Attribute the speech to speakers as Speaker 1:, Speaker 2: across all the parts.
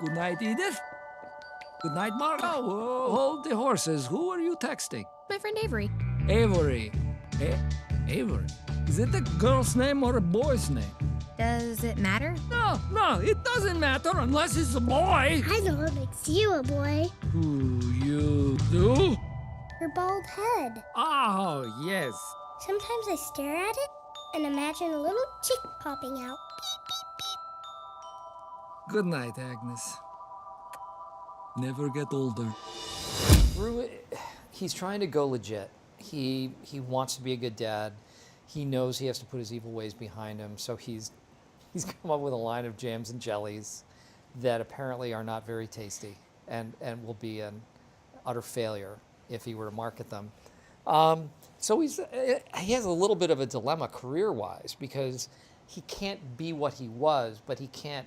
Speaker 1: Good night, Edith. Good night, Margot. Hold the horses. Who are you texting?
Speaker 2: My friend Avery.
Speaker 1: Avery. Avery? Is it a girl's name or a boy's name?
Speaker 2: Does it matter?
Speaker 1: No, it doesn't matter unless it's a boy.
Speaker 3: I know what makes you a boy.
Speaker 1: Who you do?
Speaker 3: Your bald head.
Speaker 1: Oh, yes.
Speaker 3: Sometimes I stare at it and imagine a little chick popping out.
Speaker 1: Good night, Agnes. Never get older.
Speaker 4: Gru, he's trying to go legit. He wants to be a good dad. He knows he has to put his evil ways behind him, so he's come up with a line of jams and jellies that apparently are not very tasty and will be an utter failure if he were to market them. So he has a little bit of a dilemma career-wise because he can't be what he was, but he can't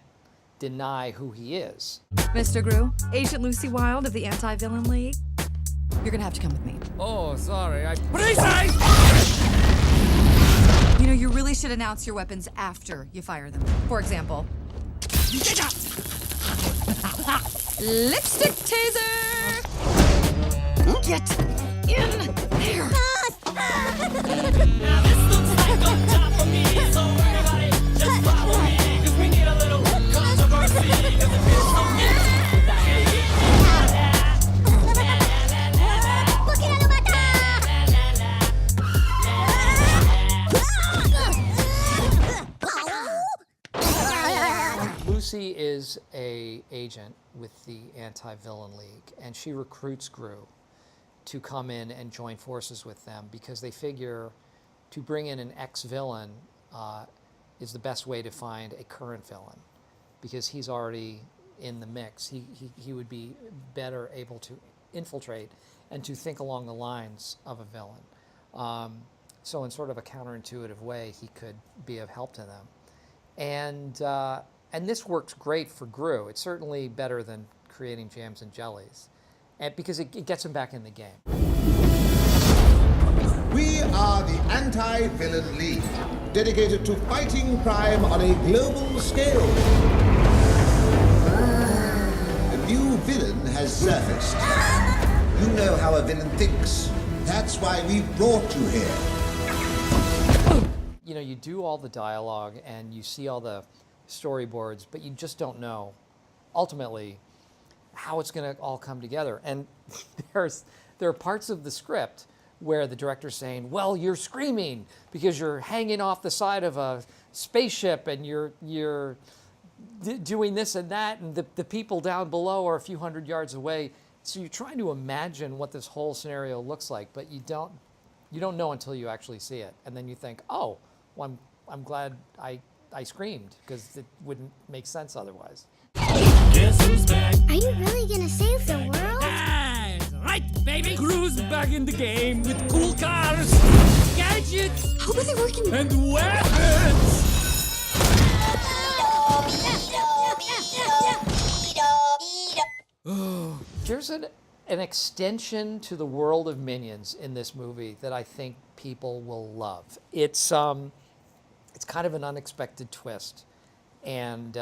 Speaker 4: deny who he is.
Speaker 5: Mr. Gru, Agent Lucy Wilde of the Anti-Villain League. You're gonna have to come with me.
Speaker 1: Oh, sorry. Precise!
Speaker 5: You know, you really should announce your weapons after you fire them. For example, lipstick taser! Get in there!
Speaker 6: Now this looks like on top of me, so everybody just follow me, 'cause we need a little controversy, 'cause it feels so good.
Speaker 4: Lucy is an agent with the Anti-Villain League, and she recruits Gru to come in and join forces with them because they figure to bring in an ex-villain is the best way to find a current villain because he's already in the mix. He would be better able to infiltrate and to think along the lines of a villain. So in sort of a counterintuitive way, he could be of help to them. And this works great for Gru. It's certainly better than creating jams and jellies, because it gets him back in the game.
Speaker 7: We are the Anti-Villain League, dedicated to fighting crime on a global scale. A new villain has surfaced. You know how a villain thinks. That's why we brought you here.
Speaker 4: You know, you do all the dialogue and you see all the storyboards, but you just don't know, ultimately, how it's going to all come together. And there are parts of the script where the director's saying, well, you're screaming because you're hanging off the side of a spaceship and you're doing this and that, and the people down below are a few hundred yards away. So you're trying to imagine what this whole scenario looks like, but you don't know until you actually see it. And then you think, oh, well, I'm glad I screamed, because it wouldn't make sense otherwise.
Speaker 6: Guess who's back?
Speaker 3: Are you really gonna save the world?
Speaker 1: That's right, baby. Gru's back in the game with cool cars, gadgets,
Speaker 2: How are they working?
Speaker 1: and weapons.
Speaker 4: There's an extension to the world of Minions in this movie that I think people will love. It's kind of an unexpected twist, and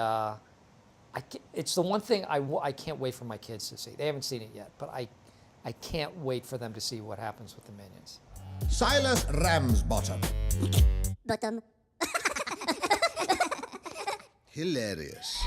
Speaker 4: it's the one thing I can't wait for my kids to see. They haven't seen it yet, but I can't wait for them to see what happens with the Minions.
Speaker 7: Silas Ramsbottom.
Speaker 3: Bottom.
Speaker 7: Hilarious.